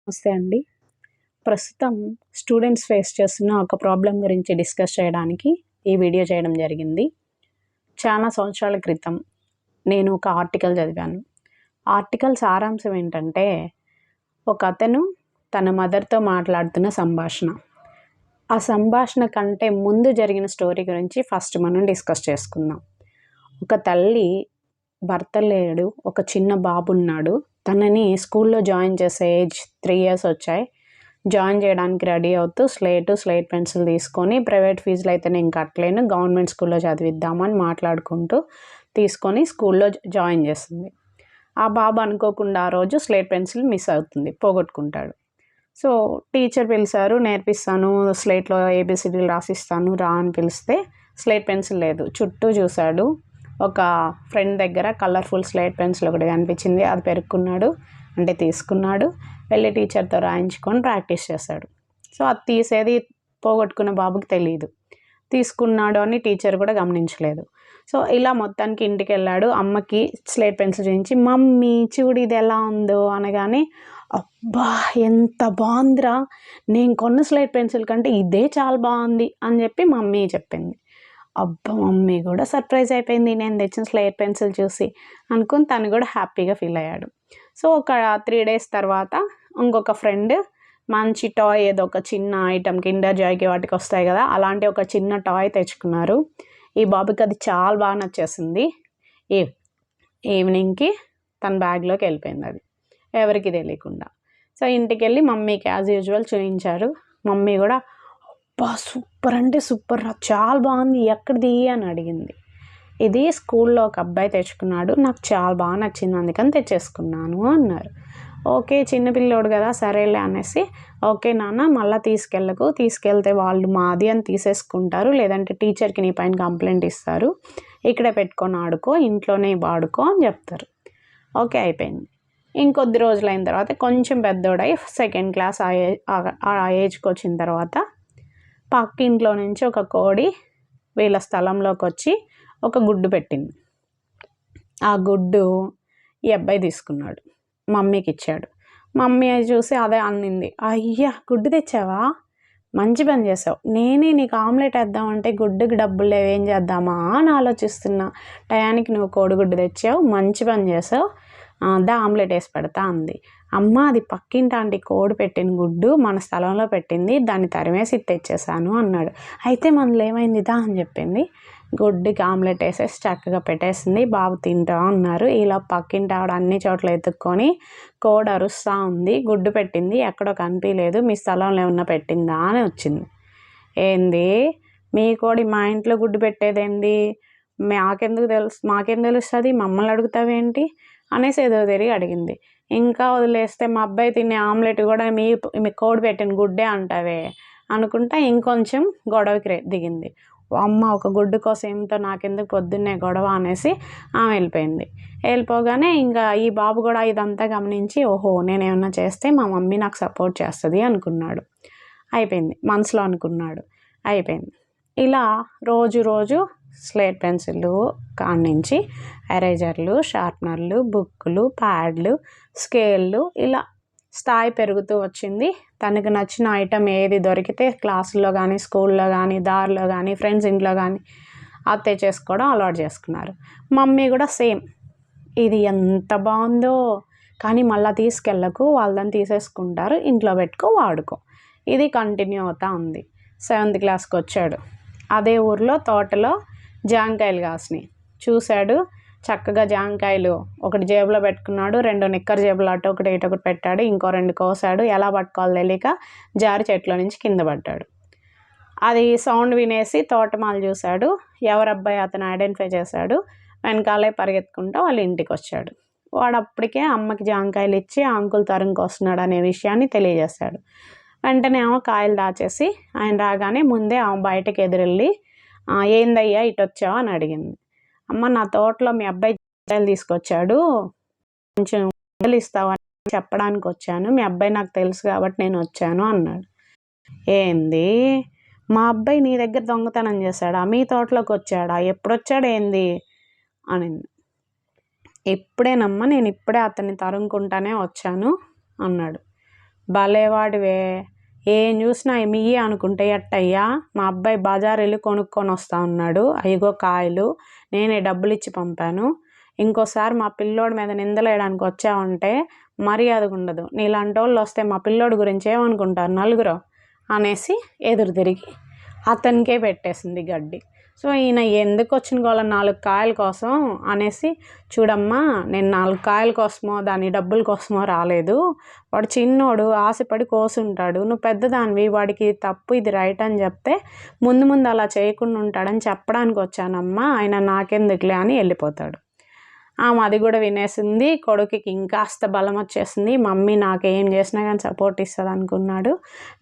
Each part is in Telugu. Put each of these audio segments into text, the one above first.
నమస్తే అండి. ప్రస్తుతం స్టూడెంట్స్ ఫేస్ చేస్తున్న ఒక ప్రాబ్లమ్ గురించి డిస్కస్ చేయడానికి ఈ వీడియో చేయడం జరిగింది. చాలా సంవత్సరాల క్రితం నేను ఒక ఆర్టికల్ చదివాను. ఆర్టికల్ సారాంశం ఏంటంటే, ఒకతను తన మదర్‌తో మాట్లాడుతున్న సంభాషణ. ఆ సంభాషణ కంటే ముందు జరిగిన స్టోరీ గురించి ఫస్ట్ మనం డిస్కస్ చేసుకుందాం. ఒక తల్లి భర్త లేడు, ఒక చిన్న బాబున్నాడు. తనని స్కూల్లో జాయిన్ చేసే ఏజ్ 3 ఇయర్స్ వచ్చాయి. జాయిన్ చేయడానికి రెడీ అవుతూ స్లేట్ పెన్సిల్ తీసుకొని, ప్రైవేట్ ఫీజులు అయితే నేను కట్టలేను, గవర్నమెంట్ స్కూల్లో చదివిద్దామని మాట్లాడుకుంటూ తీసుకొని స్కూల్లో జాయిన్ చేస్తుంది. ఆ బాబు అనుకోకుండా ఆ రోజు స్లేట్ పెన్సిల్ మిస్ అవుతుంది, పోగొట్టుకుంటాడు. సో టీచర్ పిలిచారు, నేర్పిస్తాను, స్లేట్లో ఏబిసిడీలు రాసిస్తాను రా అని పిలిస్తే స్లేట్ పెన్సిల్ లేదు. చుట్టూ చూశాడు. ఒక ఫ్రెండ్ దగ్గర కలర్ఫుల్ స్లేట్ పెన్సిల్ ఒకటి కనిపించింది, అది పెరుక్కున్నాడు, అంటే తీసుకున్నాడు, వెళ్ళి టీచర్తో రాయించుకొని ప్రాక్టీస్ చేశాడు. సో అది తీసేది పోగొట్టుకున్న బాబుకి తెలియదు, తీసుకున్నాడు అని టీచర్ కూడా గమనించలేదు. సో ఇలా మొత్తానికి ఇంటికి వెళ్ళాడు. అమ్మకి స్లేట్ పెన్సిల్ చూపించి, మమ్మీ చూడు ఇది ఎలా ఉందో అనగానే, అబ్బా ఎంత బాగుందిరా, నేను కొన్న స్లేట్ పెన్సిల్ కంటే ఇదే చాలా బాగుంది అని చెప్పి మమ్మీ చెప్పింది. అబ్బా మమ్మీ కూడా సర్ప్రైజ్ అయిపోయింది నేను తెచ్చిన స్లేట్ పెన్సిల్ చూసి అనుకుని తను కూడా హ్యాపీగా ఫీల్ అయ్యాడు. సో ఒక 3 days తర్వాత ఇంకొక ఫ్రెండ్ మంచి టాయ్, ఏదో ఒక చిన్న ఐటమ్, కిండర్ జాయ్కి వాటికి వస్తాయి కదా, అలాంటి ఒక చిన్న టాయ్ తెచ్చుకున్నారు. ఈ బాబుకి అది చాలా బాగా నచ్చేసింది. ఈవినింగ్కి తన బ్యాగ్లోకి వెళ్ళిపోయింది అది, ఎవరికి తెలియకుండా. సో ఇంటికి వెళ్ళి మమ్మీకి యాజ్ యూజువల్ చూపించారు. మమ్మీ కూడా, అబ్బా సూపర్ అంటే సూపర్ రా, చాలా బాగుంది, ఎక్కడిది అని అడిగింది. ఇది స్కూల్లో ఒక అబ్బాయి తెచ్చుకున్నాడు, నాకు చాలా బాగా నచ్చింది అందుకని తెచ్చేసుకున్నాను అన్నారు. ఓకే చిన్నపిల్లోడు కదా సరేలే అనేసి, ఓకే నాన్న మళ్ళీ తీసుకెళ్ళకు, తీసుకెళ్తే వాళ్ళు మాది అని తీసేసుకుంటారు, లేదంటే టీచర్కి నీ పైన కంప్లైంట్ ఇస్తారు, ఇక్కడే పెట్టుకొని ఆడుకో, ఇంట్లోనే వాడుకో అని చెప్తారు. ఓకే అయిపోయింది. ఇంకొద్ది రోజులైన తర్వాత కొంచెం పెద్దోడై 2nd class ఆ ఏజ్కి వచ్చిన తర్వాత పక్కింట్లో నుంచి ఒక కోడి వీళ్ళ స్థలంలోకి వచ్చి ఒక గుడ్డు పెట్టింది. ఆ గుడ్డు ఈ అబ్బాయి తీసుకున్నాడు, మమ్మీకి ఇచ్చాడు. మమ్మీ చూసి అదే అన్నింది, అయ్యా గుడ్డు తెచ్చావా, మంచి పని చేసావు, నేనే నీకు ఆమ్లెట్ వేద్దామంటే గుడ్డుకి డబ్బులు లేవు, ఏం చేద్దామా అని ఆలోచిస్తున్నా, టయానికి నువ్వు కోడిగుడ్డు తెచ్చావు, మంచి పని చేసావు, దా ఆమ్లెట్ వేసి పెడతా అంది. అమ్మ అది పక్కింటి ఆంటీ కోడి పెట్టిన గుడ్డు మన స్థలంలో పెట్టింది, దాన్ని తరిమేసి తెచ్చేసాను అన్నాడు. అయితే మనలో ఏమైంది దా అని చెప్పింది. గుడ్డుకి ఆమ్లెట్ వేసేసి చక్కగా పెట్టేసింది. బాబు తింటా ఉన్నారు. ఇలా పక్కింటి ఆవిడ అన్ని చోట్ల ఎత్తుక్కొని కోడి అరుస్తూ ఉంది, గుడ్డు పెట్టింది, ఎక్కడో కనిపించలేదు, మీ స్థలంలో ఏమన్నా పెట్టిందా అని వచ్చింది. ఏంది మీ కోడి మా ఇంట్లో గుడ్డు పెట్టేదేంది, మాకేం తెలుస్తుంది, మమ్మల్ని అడుగుతావేంటి అనేసి ఏదో తిరిగి అడిగింది. ఇంకా వదిలేస్తే మా అబ్బాయి తినే ఆమ్లెట్ కూడా మీ కోడి పెట్టిన గుడ్డే అంటావే అనుకుంటా ఇంకొంచెం గొడవకి దిగింది. అమ్మ ఒక గుడ్డు కోసం ఏమిటో నాకెందుకు పొద్దున్నే గొడవ అనేసి ఆమె వెళ్ళిపోయింది. వెళ్ళిపోగానే ఇంకా ఈ బాబు కూడా ఇదంతా గమనించి, ఓహో నేనేమన్నా చేస్తే మా మమ్మీ నాకు సపోర్ట్ చేస్తుంది అనుకున్నాడు. అయిపోయింది, మనసులో అనుకున్నాడు, అయిపోయింది. ఇలా రోజు స్లేట్ పెన్సిళ్ళు కాడ్నుంచి ఎరేజర్లు, షార్ప్నర్లు, బుక్కులు, ప్యాడ్లు, స్కేళ్ళు, ఇలా స్థాయి పెరుగుతూ వచ్చింది. తనకు నచ్చిన ఐటెం ఏది దొరికితే క్లాసుల్లో కానీ, స్కూల్లో కానీ, దారిలో కానీ, ఫ్రెండ్స్ ఇంట్లో కానీ అది తెచ్చేసుకోవడం అలవాటు చేసుకున్నారు. మమ్మీ కూడా సేమ్, ఇది ఎంత బాగుందో కానీ మళ్ళీ తీసుకెళ్ళకు, వాళ్ళని తీసేసుకుంటారు, ఇంట్లో పెట్టుకో వాడుకో, ఇది కంటిన్యూ అవుతూ ఉంది. 7th classకి వచ్చాడు. అదే ఊర్లో తోటలో జాంకాయలు కాసినాయి, చూశాడు. చక్కగా జాంకాయలు ఒకటి జేబులో పెట్టుకున్నాడు, 2 నిక్కర్ జేబులు అటు ఒకటి ఇటు ఒకటి పెట్టాడు, ఇంకో 2 కోసాడు. ఎలా పట్టుకోవాలో తెలియక జారి చెట్లో నుంచి కింద పడ్డాడు. అది సౌండ్ వినేసి తోటమాలు చూశాడు, ఎవరబ్బాయి అతను ఐడెంటిఫై చేశాడు, వెనకాలే పరిగెత్తుకుంటూ వాళ్ళ ఇంటికి వచ్చాడు. వాడు అప్పటికే అమ్మకి జాంకాయలు ఇచ్చి అంకుల్ తరుముకొస్తున్నాడు అనే విషయాన్ని తెలియజేశాడు. వెంటనే ఆమె కాయలు దాచేసి ఆయన రాగానే ముందే ఆమె బయటకు ఎదురెళ్ళి, ఏందయ్యా ఇటు వచ్చావు అని అడిగింది. అమ్మ నా తోటలో మీ అబ్బాయి కాయలు తీసుకొచ్చాడు, కొంచెం ఇస్తావని చెప్పడానికి వచ్చాను, మీ అబ్బాయి నాకు తెలుసు కాబట్టి నేను వచ్చాను అన్నాడు. ఏంది మా అబ్బాయి నీ దగ్గర దొంగతనం చేశాడా, మీ తోటలోకి వచ్చాడా, ఎప్పుడొచ్చాడు ఏంది అనింది. ఇప్పుడేనమ్మా, నేను ఇప్పుడే అతన్ని తరుముకుంటానే వచ్చాను అన్నాడు. భలేవాడివే, ఏం చూసినా మీయే అనుకుంటే ఎట్టయ్యా? మా అబ్బాయి బజార్ వెళ్ళి కొనుక్కొని వస్తా ఉన్నాడు, అయ్యగో కాయలు నేనే డబ్బులు ఇచ్చి పంపాను. ఇంకోసారి మా పిల్లోడి మీద నిందలేయడానికి వచ్చావంటే మర్యాదగా ఉండదు. నీలాంటి వాళ్ళు వస్తే మా పిల్లోడి గురించి ఏమనుకుంటారు నలుగురు అనేసి ఎదురు తిరిగి అతనికే పెట్టేసింది గడ్డి. సో ఈయన ఎందుకు వచ్చిన గోల 4 కాయల కోసం అనేసి, చూడమ్మా నేను 4 కాయల కోసమో దాని డబ్బుల కోసమో రాలేదు, వాడు చిన్నోడు ఆశపడి కోసుంటాడు, నువ్వు పెద్దదానివి, వాడికి తప్పు ఇది రైట్ అని చెప్తే ముందు ముందు అలా చేయకుండా ఉంటాడని చెప్పడానికి వచ్చానమ్మా, ఆయన నాకెందుకులే అని వెళ్ళిపోతాడు. అది కూడా వినేసింది. కొడుకుకి ఇంకాస్త బలం వచ్చేసింది, మమ్మీ నాకేం చేసినా కానీ సపోర్ట్ ఇస్తుంది అనుకున్నాడు.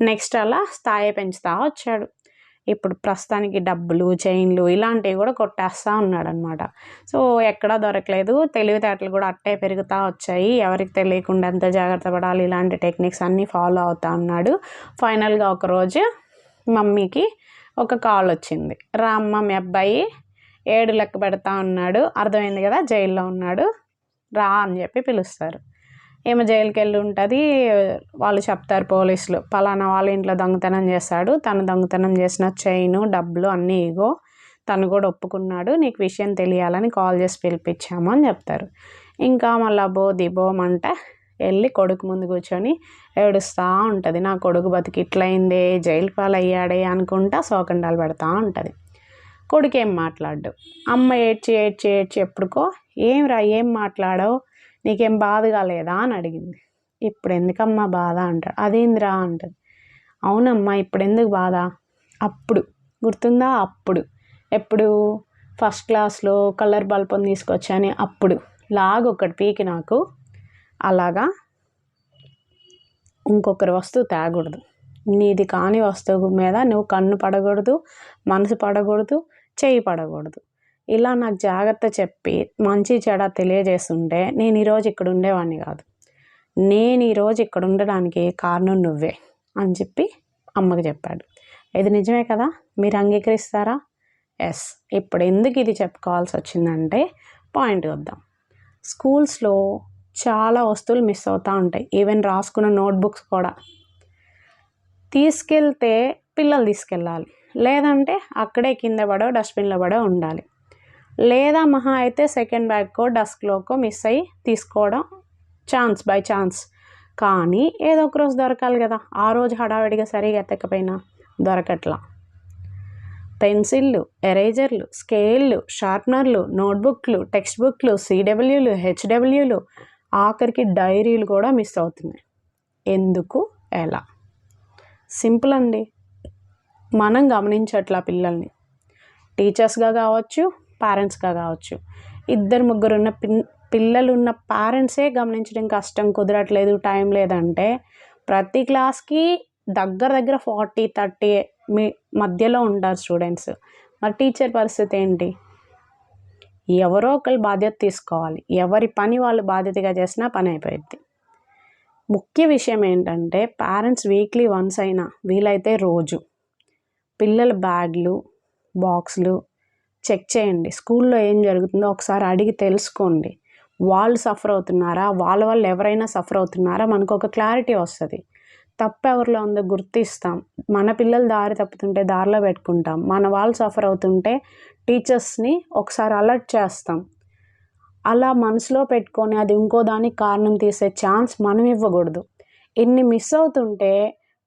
నెక్స్ట్ అలా స్థాయి పెంచుతూ వచ్చాడు. ఇప్పుడు ప్రస్తుతానికి డబ్బులు, చైన్లు ఇలాంటివి కూడా కొట్టేస్తూ ఉన్నాడనమాట. సో ఎక్కడా దొరకలేదు. తెలివితేటలు కూడా అట్టే పెరుగుతూ వచ్చాయి. ఎవరికి తెలియకుండా ఎంత జాగ్రత్త పడాలి ఇలాంటి టెక్నిక్స్ అన్నీ ఫాలో అవుతూ ఉన్నాడు. ఫైనల్గా ఒకరోజు మమ్మీకి ఒక కాల్ వచ్చింది, రా అమ్మ మీ అబ్బాయి 7 లెక్క పెడతా ఉన్నాడు, అర్థమైంది కదా జైల్లో ఉన్నాడు, రా అని చెప్పి పిలుస్తారు. ఏమో జైలుకి వెళ్ళి ఉంటుంది. వాళ్ళు చెప్తారు పోలీసులు, పలానా వాళ్ళ ఇంట్లో దొంగతనం చేశాడు, తను దొంగతనం చేసిన చైను డబ్బులు అన్నీ ఇగో, తను కూడా ఒప్పుకున్నాడు, నీకు విషయం తెలియాలని కాల్ చేసి పిలిపించాము అని చెప్తారు. ఇంకా మళ్ళీ బోమంటే వెళ్ళి కొడుకు ముందు కూర్చొని ఏడుస్తూ ఉంటుంది. నా కొడుకు బతికి ఇట్లయిందే, జైలు పాలయ్యాడే అనుకుంటా శోకండాలు పెడతా ఉంటుంది. కొడుకు ఏం మాట్లాడు. అమ్మ ఏడ్చి ఎప్పుడుకో ఏం రా ఏం మాట్లాడవు, నీకేం బాధగా లేదా అని అడిగింది. ఇప్పుడు ఎందుకమ్మా బాధ అంటాడు. అదేందిరా అంటది. అవునమ్మా ఇప్పుడు ఎందుకు బాధ, అప్పుడు గుర్తుందా, అప్పుడు ఎప్పుడు ఫస్ట్ క్లాస్లో కలర్ బల్బం తీసుకొచ్చాని అప్పుడు లాగొకటి పీకి నాకు, అలాగా ఇంకొకరి వస్తువు తేకూడదు, నీది కాని వస్తువు మీద నువ్వు కన్ను పడకూడదు, మనసు పడకూడదు, చేయి పడకూడదు. ఇలా నాకు జాగ్రత్త చెప్పి మంచి చెడ తెలియజేస్తుంటే నేను ఈరోజు ఇక్కడ ఉండేవాడిని కాదు, నేను ఈరోజు ఇక్కడ ఉండడానికి కారణం నువ్వే అని చెప్పి అమ్మకి చెప్పాడు. ఇది నిజమే కదా, మీరు అంగీకరిస్తారా? ఎస్. ఇప్పుడు ఎందుకు ఇది చెప్పుకోవాల్సి వచ్చిందంటే పాయింట్ వద్దాం. స్కూల్స్లో చాలా వస్తువులు మిస్ అవుతూ ఉంటాయి, ఈవెన్ రాసుకున్న నోట్బుక్స్ కూడా. తీసుకెళ్తే పిల్లలు తీసుకెళ్ళాలి, లేదంటే అక్కడే కింద పడో డస్ట్బిన్లో పడో ఉండాలి, లేదా మహా అయితే సెకండ్ బ్యాగ్కో డస్క్లోకో మిస్ అయ్యి తీసుకోవడం బై ఛాన్స్. కానీ ఏదో ఒక రోజు దొరకాలి కదా, ఆ రోజు హడావిడిగా సరిగా ఎత్తకపోయినా దొరకట్లా. పెన్సిళ్ళు, ఎరేజర్లు, స్కేళ్ళు, షార్ప్నర్లు, నోట్బుక్లు, టెక్స్ట్ బుక్లు, CWలు, HWలు, ఆఖరికి డైరీలు కూడా మిస్ అవుతున్నాయి. ఎందుకు, ఎలా? సింపుల్ అండి, మనం గమనించట్లా పిల్లల్ని. టీచర్స్గా కావచ్చు, పేరెంట్స్గా కావచ్చు. 2-3 ఉన్న పిల్లలు ఉన్న పేరెంట్సే గమనించడం కష్టం, కుదరట్లేదు, టైం లేదంటే ప్రతి క్లాస్కి దగ్గర 40-30 మధ్యలో ఉంటారు స్టూడెంట్స్. మరి టీచర్ పరిస్థితి ఏంటి? ఎవరో ఒకరు బాధ్యత తీసుకోవాలి. ఎవరి పని వాళ్ళు బాధ్యతగా చేసినా పని అయిపోయింది. ముఖ్య విషయం ఏంటంటే పేరెంట్స్ వీక్లీ వన్స్ అయినా, వీలైతే రోజు, పిల్లల బ్యాగ్లు, బాక్సులు చెక్ చేయండి. స్కూల్లో ఏం జరుగుతుందో ఒకసారి అడిగి తెలుసుకోండి. వాళ్ళు సఫర్ అవుతున్నారా, వాళ్ళ వల్ల ఎవరైనా సఫర్ అవుతున్నారా, మనకు ఒక క్లారిటీ వస్తుంది. తప్పు ఎవరిలో ఉందో గుర్తిస్తాం. మన పిల్లలు దారి తప్పుతుంటే దారిలో పెట్టుకుంటాం, మన వాళ్ళు సఫర్ అవుతుంటే టీచర్స్ని ఒకసారి అలర్ట్ చేస్తాం. అలా మనసులో పెట్టుకొని అది ఇంకో దానికి కారణం తీసే ఛాన్స్ మనం ఇవ్వకూడదు. ఇన్ని మిస్ అవుతుంటే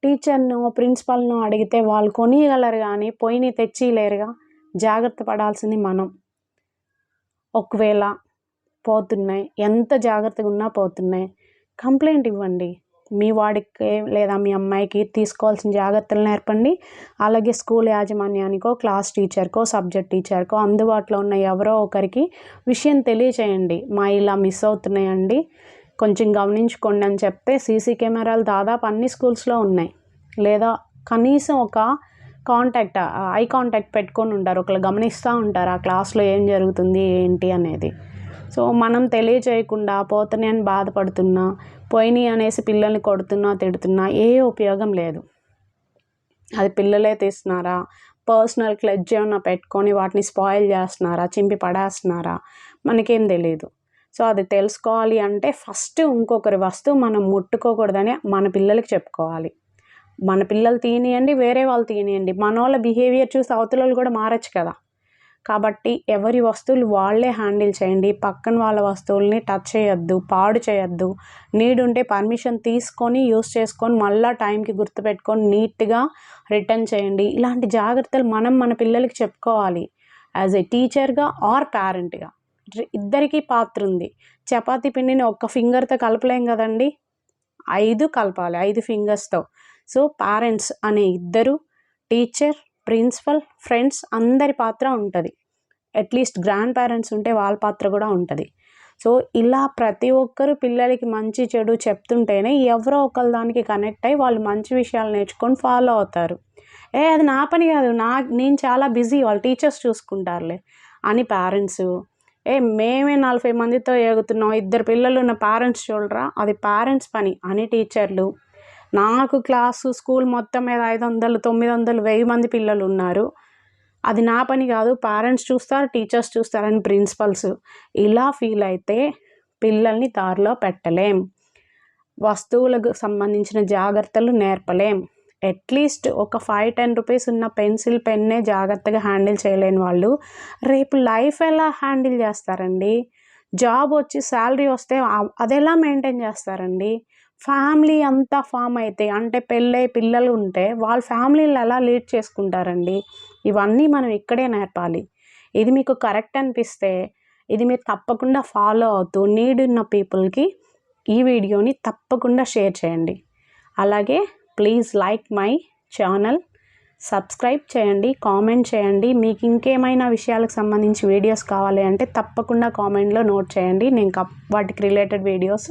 టీచర్ను, ప్రిన్సిపల్ను అడిగితే వాళ్ళు కొనియగలరు కానీ పోయిని తెచ్చిలేరుగా. జాగ్రత్త పడాల్సింది మనం. ఒకవేళ పోతున్నాయి, ఎంత జాగ్రత్తగా ఉన్నా పోతున్నాయి, కంప్లైంట్ ఇవ్వండి. మీ వాడికి లేదా మీ అమ్మాయికి తీసుకోవాల్సిన జాగ్రత్తలు నేర్పండి. అలాగే స్కూల్ యాజమాన్యానికో, క్లాస్ టీచర్కో, సబ్జెక్ట్ టీచర్కో అందుబాటులో ఉన్న ఎవరో ఒకరికి విషయం తెలియచేయండి. మా ఇలా మిస్ అవుతున్నాయండి, కొంచెం గమనించుకోండి అని చెప్తే సీసీ కెమెరాలు దాదాపు అన్ని స్కూల్స్లో ఉన్నాయి. లేదా కనీసం ఒక ఐ కాంటాక్ట్ పెట్టుకొని ఉంటారు, ఒకళ్ళు గమనిస్తూ ఉంటారు ఆ క్లాస్లో ఏం జరుగుతుంది ఏంటి అనేది. సో మనం తెలియచేయకుండా పోతున్నాయి అని బాధపడుతున్నా, పోయినాయి అనేసి పిల్లల్ని కొడుతున్నా, తిడుతున్నా ఏ ఉపయోగం లేదు. అది పిల్లలే తీస్తున్నారా, పర్సనల్ క్లెడ్జ్ ఏమన్నా పెట్టుకొని వాటిని స్పాయిల్ చేస్తున్నారా, చింపి పడేస్తున్నారా, మనకేం తెలియదు. సో అది తెలుసుకోవాలి అంటే ఫస్ట్ ఇంకొకరి వస్తువు మనం ముట్టుకోకూడదని మన పిల్లలకి చెప్పుకోవాలి. మన పిల్లలు తీయనియండి, వేరే వాళ్ళు తీయనియండి, మన వాళ్ళ బిహేవియర్ చూసి అవతల కూడా మారచ్చు కదా. కాబట్టి ఎవరి వస్తువులు వాళ్ళే హ్యాండిల్ చేయండి. పక్కన వాళ్ళ వస్తువుల్ని టచ్ చేయొద్దు, పాడు చేయొద్దు. నీడ్ ఉంటే పర్మిషన్ తీసుకొని యూస్ చేసుకొని మళ్ళీ టైంకి గుర్తుపెట్టుకొని నీట్గా రిటర్న్ చేయండి. ఇలాంటి జాగ్రత్తలు మనం మన పిల్లలకి చెప్పుకోవాలి యాజ్ ఏ టీచర్గా ఆర్ పేరెంట్గా. ఇద్దరికీ పాత్ర ఉంది. చపాతీ పిండిని ఒక్క ఫింగర్తో కలపలేం కదండి, 5 కలపాలి, 5 ఫింగర్స్తో. సో పేరెంట్స్ అనే ఇద్దరు, టీచర్, ప్రిన్సిపల్, ఫ్రెండ్స్ అందరి పాత్ర ఉంటుంది. అట్లీస్ట్ గ్రాండ్ పేరెంట్స్ ఉంటే వాళ్ళ పాత్ర కూడా ఉంటుంది. సో ఇలా ప్రతి ఒక్కరు పిల్లలకి మంచి చెడు చెప్తుంటేనే ఎవరో ఒకళ్ళ దానికి కనెక్ట్ అయ్యి వాళ్ళు మంచి విషయాలు నేర్చుకొని ఫాలో అవుతారు. అది నా పని కాదు, నేను చాలా బిజీ, వాళ్ళ టీచర్స్ చూసుకుంటారులే అని పేరెంట్స్, మేమే 40 మందితో ఎగుతున్నాం, 2 పిల్లలు ఉన్న పేరెంట్స్ చూడరా, అది పేరెంట్స్ పని అని టీచర్లు. నాకు క్లాసు స్కూల్ మొత్తం మీద 500, 900, 1000 మంది పిల్లలు ఉన్నారు, అది నా పని కాదు, పేరెంట్స్ చూస్తారు, టీచర్స్ చూస్తారని ప్రిన్సిపల్స్ ఇలా ఫీల్ అయితే పిల్లల్ని దారిలో పెట్టలేం. వస్తువులకు సంబంధించిన జాగ్రత్తలు నేర్పలేం. అట్లీస్ట్ ఒక 5-10 రూపీస్ ఉన్న పెన్సిల్, పెన్నే జాగ్రత్తగా హ్యాండిల్ చేయలేని వాళ్ళు రేపు లైఫ్ ఎలా హ్యాండిల్ చేస్తారండి? జాబ్ వచ్చి శాలరీ వస్తే అది ఎలా మెయింటైన్ చేస్తారండి? ఫ్యామిలీ అంతా ఫామ్ అయితే, అంటే పెళ్ళై పిల్లలు ఉంటే వాళ్ళ ఫ్యామిలీలు ఎలా లీడ్ చేసుకుంటారండి? ఇవన్నీ మనం ఇక్కడే నేర్పాలి. ఇది మీకు కరెక్ట్ అనిపిస్తే ఇది మీరు తప్పకుండా ఫాలో అవుతూ నీడ్ ఉన్న పీపుల్కి ఈ వీడియోని తప్పకుండా షేర్ చేయండి. అలాగే please like my channel, subscribe చేయండి, కామెంట్ చేయండి. మీకు ఇంకేమైనా విషయాలకు సంబంధించి వీడియోస్ కావాలి అంటే తప్పకుండా కామెంట్లో నోట్ చేయండి. నేను వాటికి రిలేటెడ్ వీడియోస్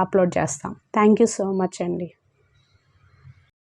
అప్లోడ్ చేస్తాం. థ్యాంక్ యూ సో మచ్ అండి.